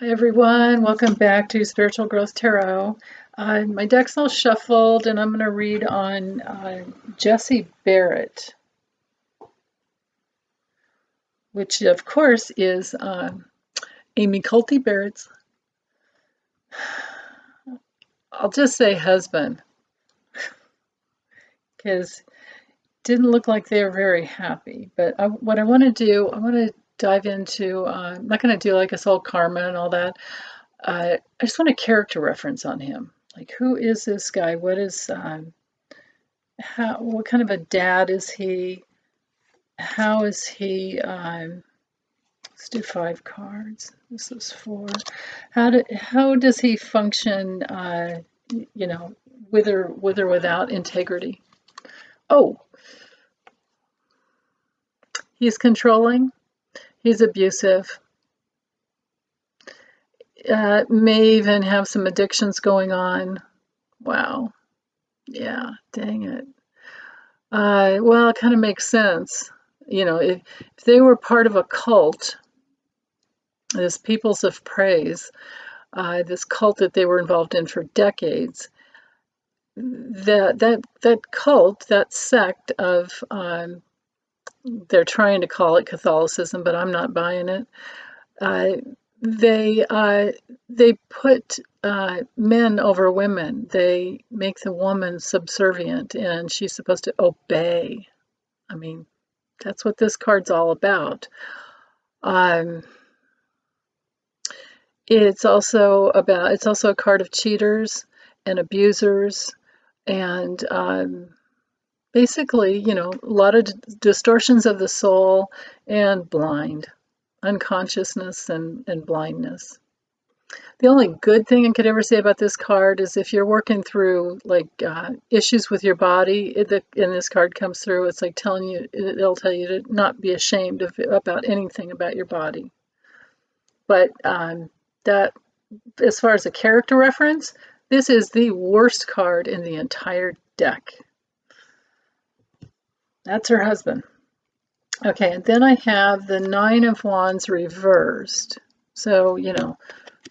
Hi everyone, welcome back to Spiritual Growth Tarot. My deck's all shuffled and I'm going to read on Jesse Barrett, which of course is Amy Culty Barrett's, I'll just say husband, because it didn't look like they were very happy. But what I want to do, I want to dive into, I'm not going to do like his whole karma and all that. I just want a character reference on him. Like, who is this guy? What kind of a dad is he? How is he? Let's do 5 cards. This is 4. How does he function? With or without integrity. Oh, he's controlling. He's abusive. May even have some addictions going on. Wow. Yeah, dang it. Well, it kind of makes sense. If they were part of a cult, this Peoples of Praise, this cult that they were involved in for decades, that cult, that sect of, they're trying to call it Catholicism, but I'm not buying it. They put men over women. They make the woman subservient, and she's supposed to obey. I mean, that's what this card's all about. It's also a card of cheaters and abusers, and basically, a lot of distortions of the soul and unconsciousness and blindness. The only good thing I could ever say about this card is if you're working through issues with your body, and this card comes through, it's like it'll tell you to not be ashamed about anything about your body. But that, as far as a character reference, this is the worst card in the entire deck. That's her husband. Okay, and then I have the 9 of Wands reversed. So,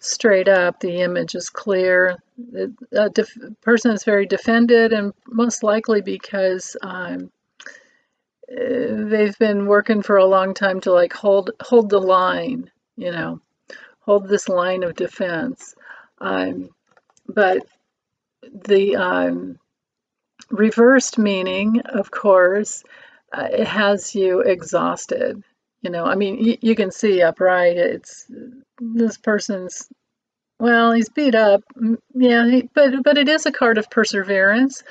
straight up, the image is clear. The person is very defended, and most likely because they've been working for a long time to hold the line, hold this line of defense. But the reversed meaning, of course, it has you exhausted. You can see upright. It's this person's. Well, he's beat up. Yeah, but it is a card of perseverance.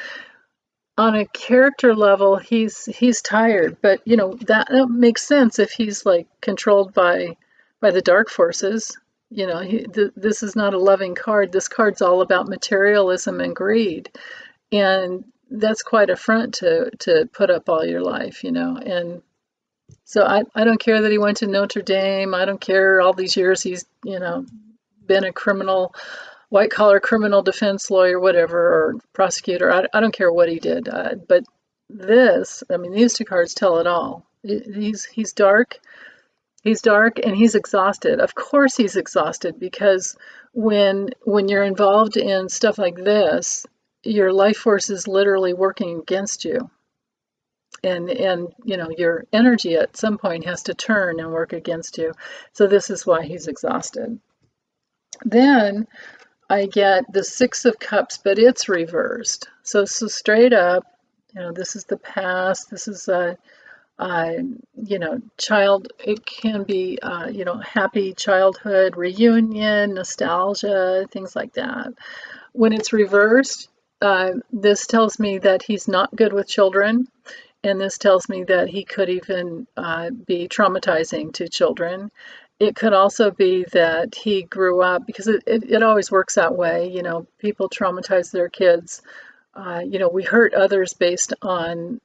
On a character level, he's tired. But that makes sense if he's controlled by the dark forces. This is not a loving card. This card's all about materialism and greed, and that's quite a front to put up all your life, and so I don't care that he went to Notre Dame. I don't care all these years he's, been a white-collar criminal defense lawyer, whatever, or prosecutor. I don't care what he did. But these 2 cards tell it all. He's dark. He's dark and he's exhausted. Of course he's exhausted, because when you're involved in stuff like this, your life force is literally working against you. And your energy at some point has to turn and work against you. So this is why he's exhausted. Then I get the 6 of Cups, but it's reversed. So straight up, this is the past. This is child. It can be happy childhood reunion, nostalgia, things like that. When it's reversed, this tells me that he's not good with children. And this tells me that he could even be traumatizing to children. It could also be that he grew up, because it always works that way. People traumatize their kids. We hurt others based on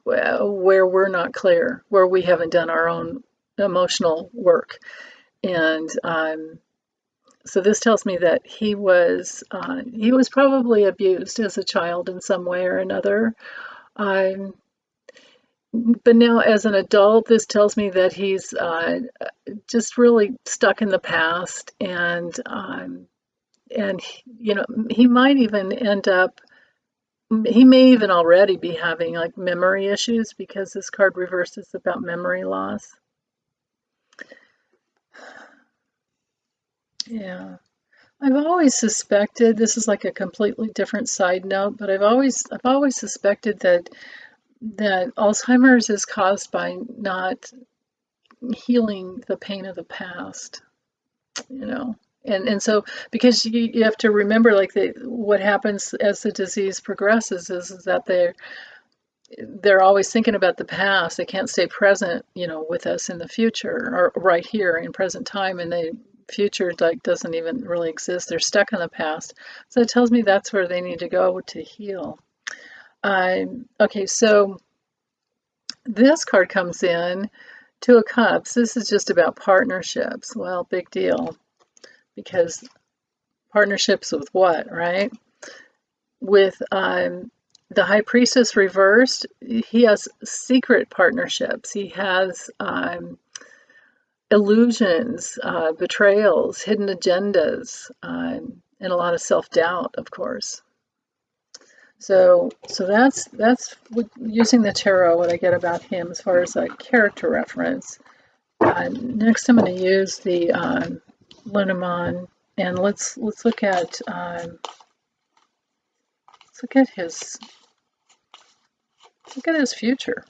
where we're not clear, where we haven't done our own emotional work. And so this tells me that he was probably abused as a child in some way or another. but now as an adult, this tells me that he's just really stuck in the past, and you know, he might even end up. He may even already be having like memory issues because this card reversed is about memory loss. Yeah. I've always suspected, this is like a completely different side note, but I've always suspected that Alzheimer's is caused by not healing the pain of the past, you know. And so because you have to remember like what happens as the disease progresses is that they're always thinking about the past. They can't stay present, you know, with us in the future or right here in present time, and the future like doesn't even really exist. They're stuck in the past. So it tells me that's where they need to go to heal. Okay, so this card comes in, Two of Cups. This is just about partnerships. Well, big deal, because partnerships with what, right? With the High Priestess reversed, he has secret partnerships. He has illusions, betrayals, hidden agendas, and a lot of self-doubt, of course. So that's using the tarot, what I get about him as far as a character reference. Next, I'm going to use the Lenormand, and let's look at his future.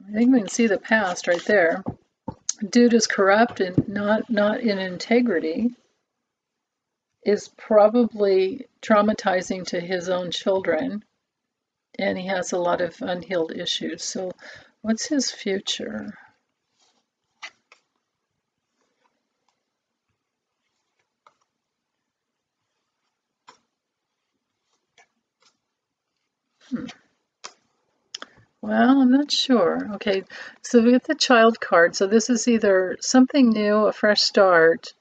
I think we can see the past right there. Dude is corrupt and not in integrity. Is probably traumatizing to his own children, and he has a lot of unhealed issues. So, what's his future? Well, I'm not sure. Okay, so we get the child card. So this is either something new, a fresh start,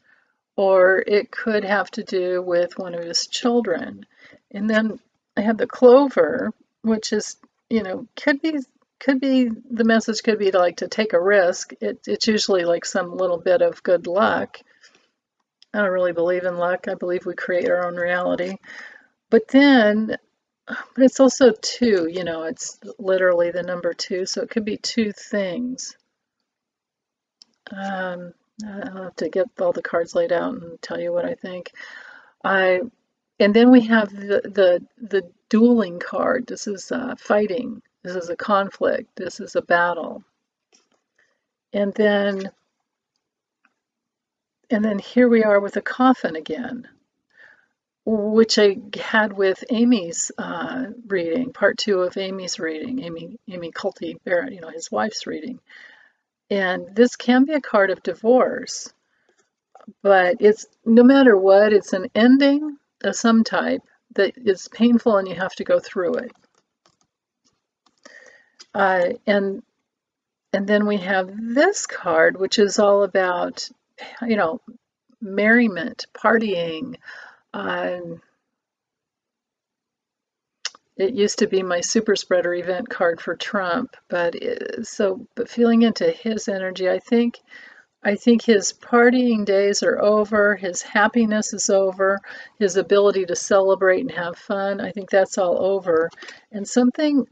or it could have to do with one of his children. And then I have the clover, which is, you know, could be the message could be to like to take a risk. It's usually like some little bit of good luck. I don't really believe in luck. I believe we create our own reality. But it's also two, you know, it's literally the number two, so it could be two things. I'll have to get all the cards laid out and tell you what I think. And then we have the dueling card. This is fighting. This is a conflict. This is a battle. And then here we are with a coffin again, which I had with Amy's reading, part 2 of Amy's reading, Amy Culty, Barrett, you know, his wife's reading. And this can be a card of divorce, but it's no matter what, it's an ending of some type that is painful and you have to go through it. And then we have this card, which is all about, you know, merriment, partying. It used to be my super spreader event card for Trump, but feeling into his energy, I think his partying days are over, his happiness is over, his ability to celebrate and have fun, I think that's all over. And something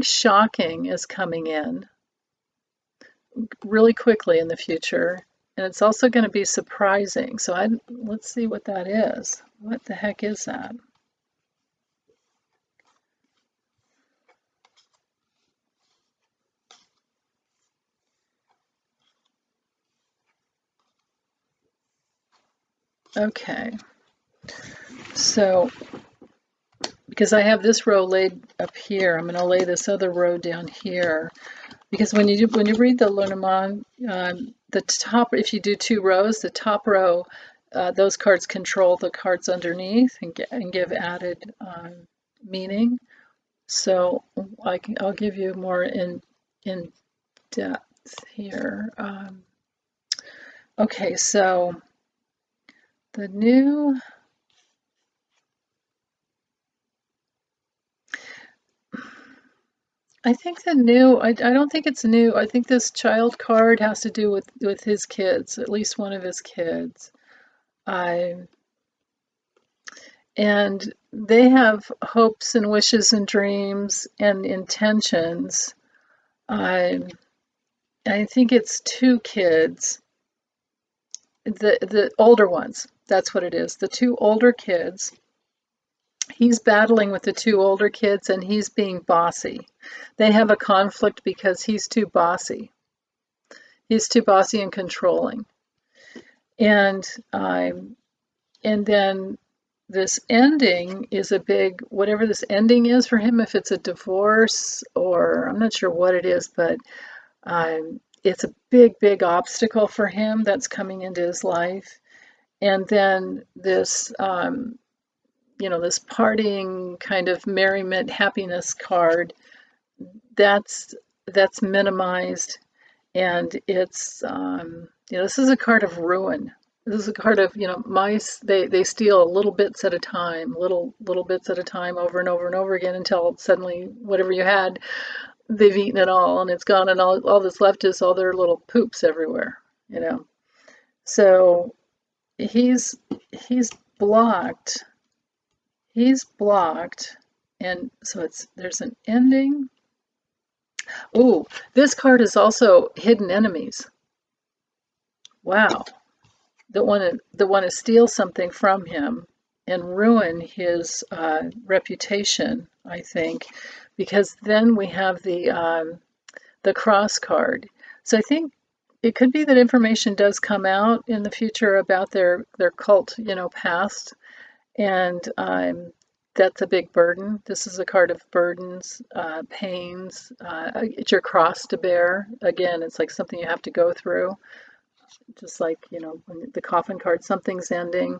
shocking is coming in really quickly in the future, and it's also going to be surprising. So let's see what that is. What the heck is that? Okay, so because I have this row laid up here, I'm going to lay this other row down here. Because when you read the Lenormand, the top, if you do 2 rows, the top row, those cards control the cards underneath and give added meaning. So I'll give you more in depth here. Okay, so the new. I think the new, I don't think it's new. I think this child card has to do with his kids, at least one of his kids. I and they have hopes and wishes and dreams and intentions. I I think it's two kids, the older ones. That's what it is. The two older kids. He's battling with the two older kids and he's being bossy. They have a conflict because he's too bossy. He's too bossy and controlling. And and then this ending is a big, whatever this ending is for him, if it's a divorce or I'm not sure what it is, but it's a big, big obstacle for him that's coming into his life. And then this, this partying kind of merriment, happiness card, that's minimized, and it's this is a card of ruin. This is a card of, mice. They steal little bits at a time, little bits at a time, over and over and over again, until suddenly whatever you had, they've eaten it all and it's gone, and all that's left is all their little poops everywhere. So he's blocked. He's blocked, and so there's an ending. Ooh, this card is also hidden enemies. Wow. That want to steal something from him and ruin his reputation, I think, because then we have the cross card. So I think it could be that information does come out in the future about their cult, past, and that's a big burden. This is a card of burdens, pains. It's your cross to bear. Again, it's like something you have to go through. Just like, when the coffin card, something's ending,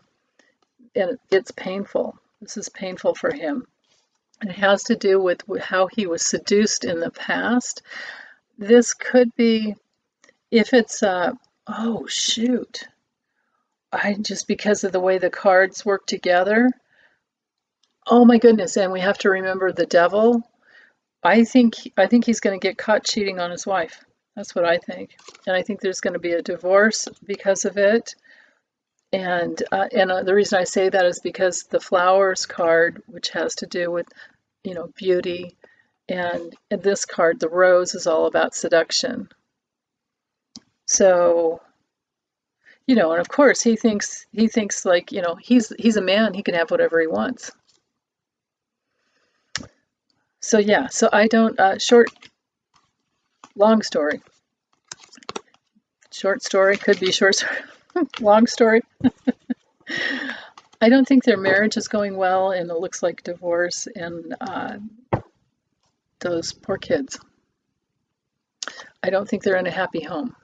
and it's painful. This is painful for him. And it has to do with how he was seduced in the past. This could be, if it's, oh shoot. Just because of the way the cards work together. Oh my goodness, and we have to remember the devil. I think he's going to get caught cheating on his wife. That's what I think. And I think there's going to be a divorce because of it. And the reason I say that is because the flowers card, which has to do with, beauty, and this card, the rose, is all about seduction. So, and of course he thinks like, he's a man, he can have whatever he wants. So yeah, so I don't, long story. Short story, could be short story. Long story. I don't think their marriage is going well, and it looks like divorce, and those poor kids. I don't think they're in a happy home.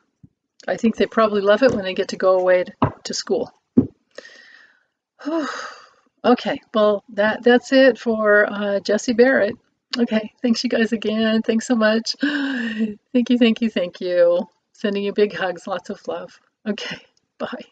I think they probably love it when they get to go away to school. Okay, well, that's it for Jessie Barrett. Okay, thanks you guys again. Thanks so much. Thank you. Sending you big hugs, lots of love. Okay, bye.